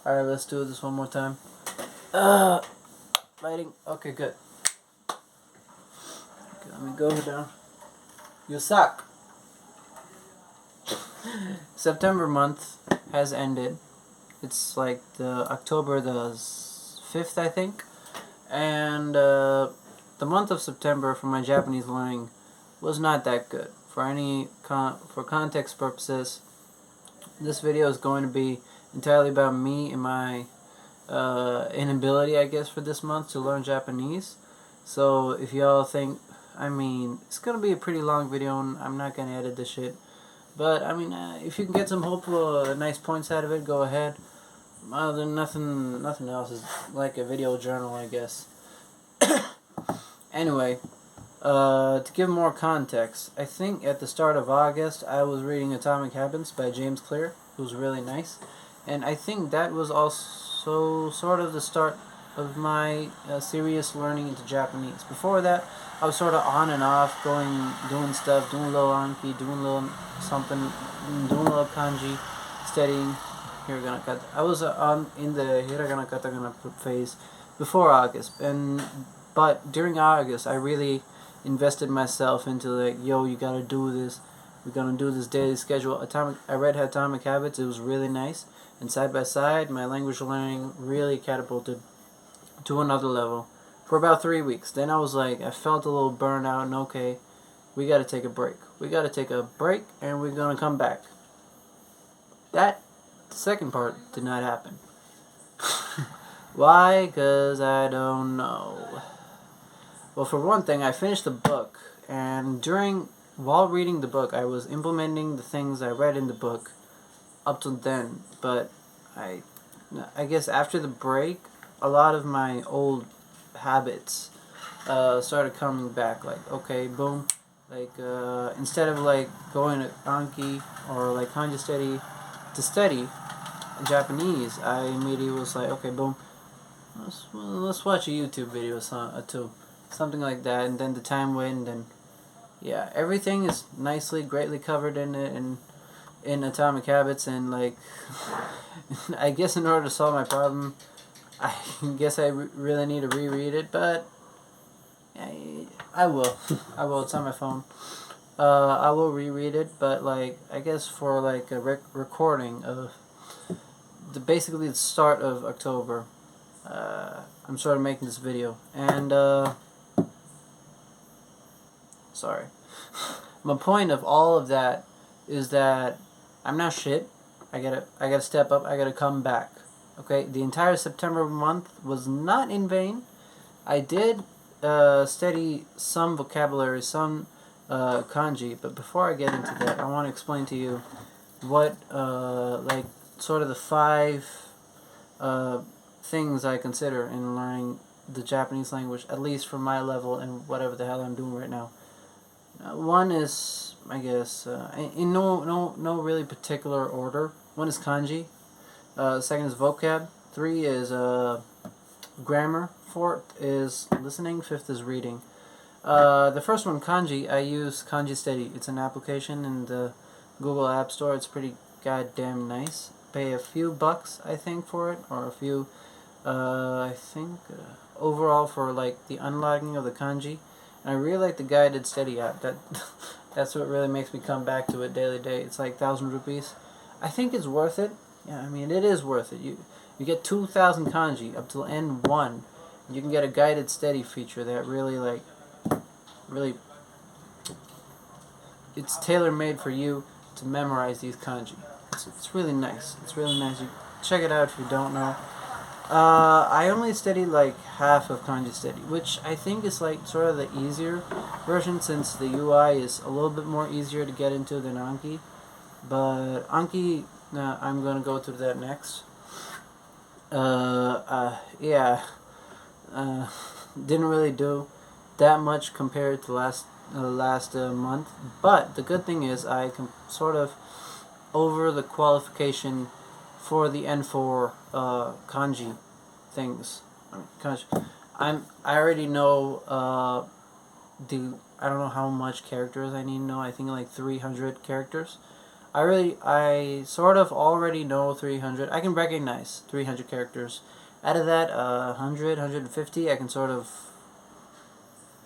Alright, let's do this one more time. Lighting. Okay, good. Okay, let me go down. You suck. September month has ended. It's like the October the 5th, I think. And the month of September for my Japanese learning was not that good. For context purposes, this video is going to be entirely about me and my inability, I guess, for this month to learn Japanese. So if y'all think, it's gonna be a pretty long video and I'm not gonna edit this shit. But if you can get some hopeful, nice points out of it, go ahead. Other than nothing else is like a video journal, I guess. Anyway, to give more context, I think at the start of August I was reading Atomic Habits by James Clear, who was really nice, and I think that was also sort of the start of my serious learning into Japanese. Before that, I was sort of on and off, doing stuff, doing a little Anki, doing a little something, doing a little kanji, studying hiragana kata. I was in the hiragana katakana phase before August, but during August I really invested myself into like, yo, you gotta do this. We're gonna do this daily schedule. I read Atomic Habits. It was really nice, and side by side, my language learning really catapulted to another level for about 3 weeks. Then I was like, I felt a little burnout, and okay, we gotta take a break. We gotta take a break, and we're gonna come back. The second part did not happen. Why? Because I don't know. Well, for one thing, I finished the book, and while reading the book, I was implementing the things I read in the book up to then. But I guess after the break, a lot of my old habits started coming back. Like, okay, boom, like instead of like going to Anki or like Kanji Steady to study Japanese, I immediately was like, okay, boom, let's watch a YouTube video or two. Something like that, and then the time went, and yeah, everything is greatly covered in it, and in Atomic Habits, and like, I guess in order to solve my problem, I guess I really need to reread it, but I will. I will. It's on my phone. I will reread it, but like, I guess for like a recording of basically the start of October, I'm sort of making this video, and sorry. My point of all of that is that I'm not shit. I gotta step up. I gotta come back. Okay, the entire September month was not in vain. I did study some vocabulary, some kanji, but before I get into that, I want to explain to you what like sort of the 5 things I consider in learning the Japanese language, at least for my level and whatever the hell I'm doing right now. One is, I guess, in no really particular order. One is kanji. Second is vocab. 3 is grammar. 4th is listening. 5th is reading. The first one, kanji, I use Kanji Steady. It's an application in the Google App Store. It's pretty goddamn nice. Pay a few bucks, I think, for it, or a few, I think, overall for like the unlocking of the kanji. And I really like the guided study app. That's what really makes me come back to it daily. It's like 1,000 rupees. I think it's worth it. Yeah, it is worth it. You get 2,000 kanji up till N1. You can get a guided study feature that really it's tailor made for you to memorize these kanji. It's really nice. It's really nice. You check it out if you don't know. I only studied like half of Kanji Steady, which I think is like sort of the easier version, since the UI is a little bit more easier to get into than Anki. But Anki, I'm gonna go through that next. Yeah, didn't really do that much compared to last month. But the good thing is I can sort of over the qualification for the N4 kanji things. Kanji. I already know I don't know how much characters I need to know. I think like 300 characters. I sort of already know 300. I can recognize 300 characters. Out of that, 100, 150, I can sort of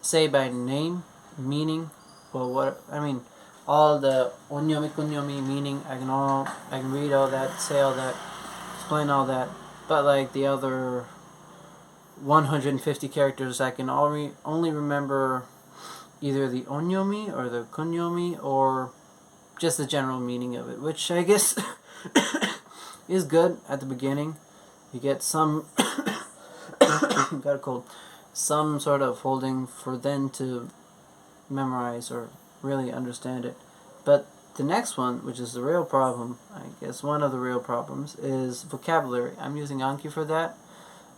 say by name, meaning, well, what I mean, all the onyomi kunyomi meaning. I can read all that, say all that, explain all that. But like the other 150 characters, I can only remember either the onyomi or the kunyomi or just the general meaning of it, which I guess is good at the beginning. You get some got a cold, some sort of holding for then to memorize or really understand it. But the next one, which is the real problem, I guess one of the real problems, is vocabulary. I'm using Anki for that.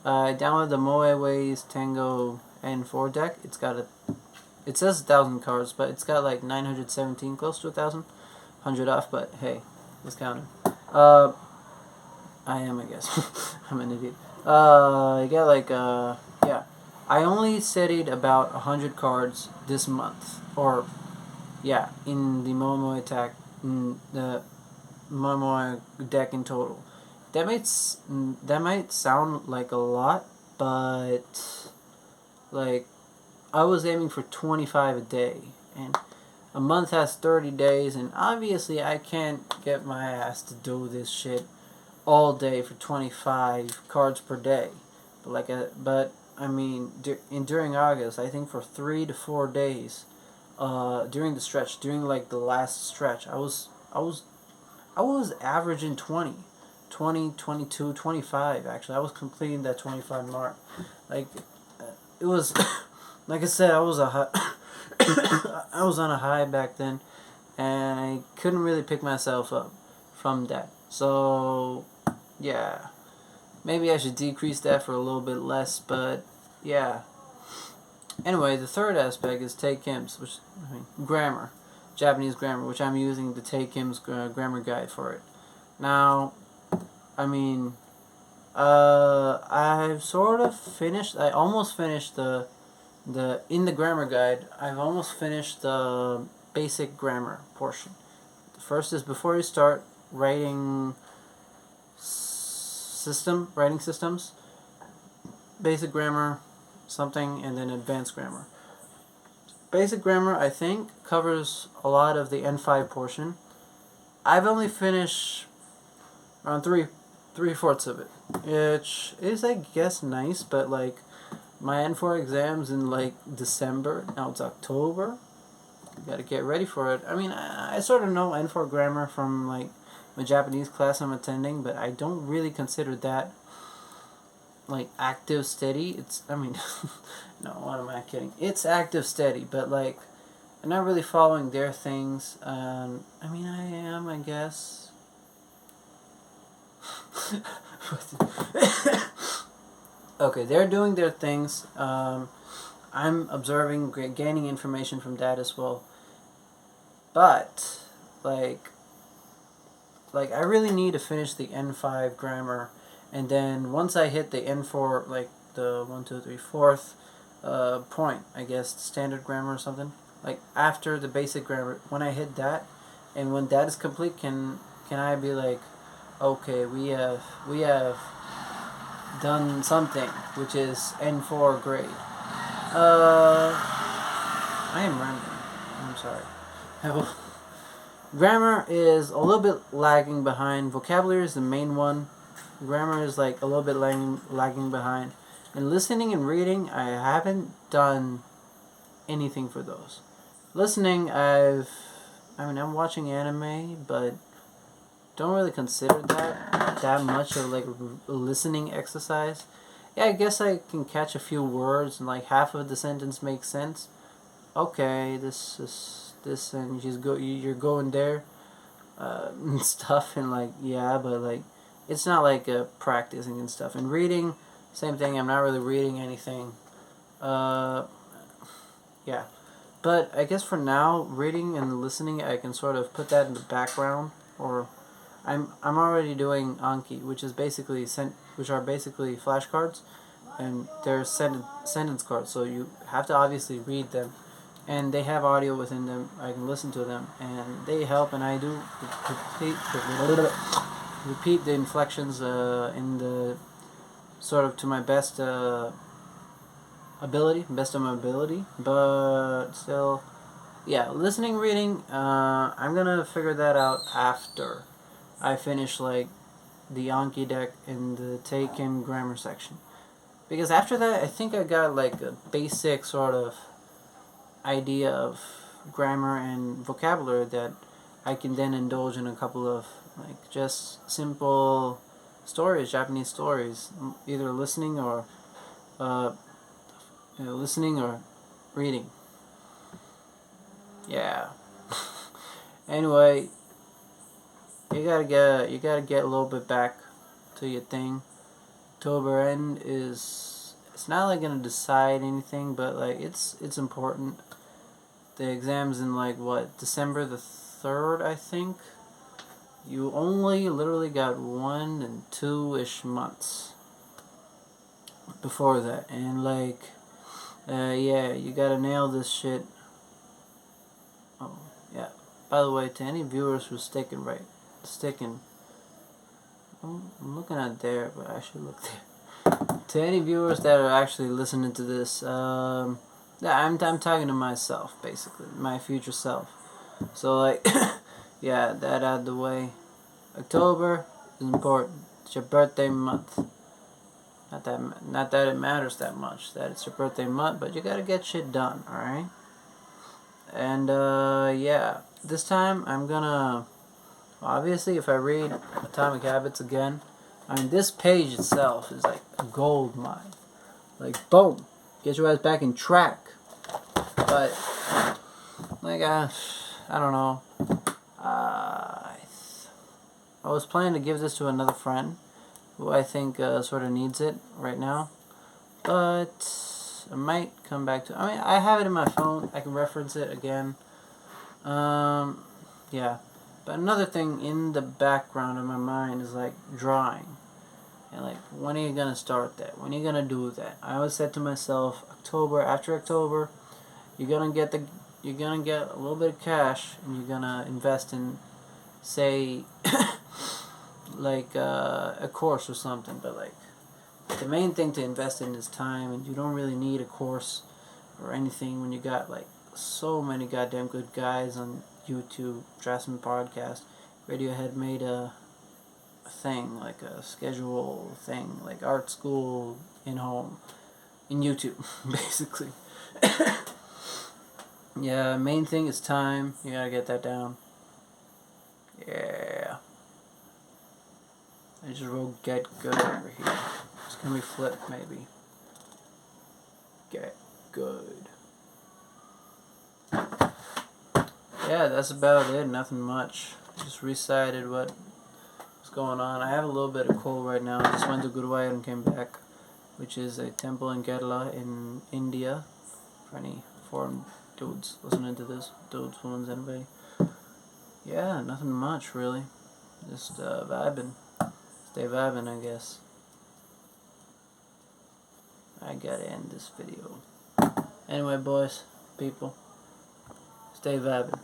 I downloaded the Moe Ways Tango N4 deck. It says 1,000 cards, but it's got like 917, close to 1,000. 100 off, but hey, let's count it. I am, I guess. I'm an idiot. I got like, yeah. I only studied about 100 cards this month. Or, yeah, in the Momoe attack, the Momoe deck in total. That might sound like a lot, but, like, I was aiming for 25 a day. And a month has 30 days, and obviously I can't get my ass to do this shit all day for 25 cards per day. But I mean, during August, I think for 3 to 4 days, during the stretch, during like the last stretch, I was averaging 20, 22, 25. Actually, I was completing that 25 mark. Like, it was, like I said, I was I was on a high back then, and I couldn't really pick myself up from that. So, yeah, maybe I should decrease that for a little bit less, but yeah. Anyway, the third aspect is Tay Kim's, which, I mean, grammar, Japanese grammar, which I'm using the Tay Kim's grammar guide for it. Now, I mean, I've sort of finished, I almost finished in the grammar guide, I've almost finished the basic grammar portion. The first is before you start writing writing systems, basic grammar, something, and then advanced grammar. Basic grammar, I think, covers a lot of the N5 portion. I've only finished around three-fourths of it, which is, I guess, nice, but like, my N4 exam's in like December. Now it's October. You gotta get ready for it. I mean, I sort of know N4 grammar from like my Japanese class I'm attending, but I don't really consider that like active steady. It's, I mean, no, what am I kidding? It's active steady, but like, I'm not really following their things. I mean, I am, I guess. Okay, they're doing their things. I'm observing, gaining information from that as well. But, like I really need to finish the N5 grammar, and then once I hit the N4, like the 1, 2, 3, 4th point, I guess, standard grammar or something. Like after the basic grammar, when I hit that, and when that is complete, can I be like, okay, we have done something, which is N4 grade. I am rambling. I'm sorry. Grammar is a little bit lagging behind. Vocabulary is the main one. Grammar is like a little bit lagging behind. And listening and reading, I haven't done anything for those. Listening, I'm watching anime, but don't really consider that much of like a listening exercise. Yeah, I guess I can catch a few words and like half of the sentence makes sense. Okay, this is this, and you're going there, and stuff, and like, yeah, but like, it's not like practicing and stuff. And reading, same thing. I'm not really reading anything. Yeah, but I guess for now, reading and listening, I can sort of put that in the background, or I'm already doing Anki, which is basically which are basically flashcards, and they're sentence cards. So you have to obviously read them and they have audio within them. I can listen to them, and they help. And I do repeat the inflections in the sort of to my best ability, best of my ability. But still, yeah, listening, reading. I'm gonna figure that out after I finish like the Anki deck in the Taken grammar section. Because after that, I think I got like a basic sort of idea of grammar and vocabulary that I can then indulge in a couple of like just simple stories, Japanese stories, either listening or listening or reading. Yeah. Anyway, you gotta get a little bit back to your thing. October end is, it's not like gonna decide anything, but like it's important. The exam's in like what, December the 3rd, I think. You only literally got 1 and 2-ish months before that, and like yeah, you gotta nail this shit. Oh yeah, by the way, to any viewers who's sticking, I'm looking at there, but I should look there. To any viewers that are actually listening to this, yeah, I'm talking to myself, basically, my future self. So like, yeah, that out of the way. October is important. It's your birthday month. Not that it matters that much that it's your birthday month, but you gotta get shit done, all right? And yeah, this time I'm gonna, obviously, if I read Atomic Habits again, I mean, this page itself is like a gold mine. Like, boom, get your ass back in track. But like, I don't know. I was planning to give this to another friend who I think sort of needs it right now, but I might come back to. I mean, I have it in my phone. I can reference it again. Yeah. But another thing in the background of my mind is like drawing. And like, when are you gonna start that? When are you gonna do that? I always said to myself, after October, you're gonna get a little bit of cash, and you're gonna invest in, say, like a course or something. But like, the main thing to invest in is time, and you don't really need a course or anything when you got like so many goddamn good guys on YouTube. Drasman Podcast, Radiohead made a thing, like a schedule thing, like art school in home, in YouTube, basically. Yeah, main thing is time. You gotta get that down. Yeah. I just wrote get good over here. It's gonna be flipped, maybe. Get good. Yeah, that's about it. Nothing much. Just recited what's going on. I have a little bit of cold right now. I just went to Guruvayur and came back, which is a temple in Kerala in India. For any foreign dudes listening to this, dudes, women's, anybody. Yeah, nothing much really. Just vibing. Stay vibing, I guess. I gotta end this video. Anyway, boys, people, stay vibing.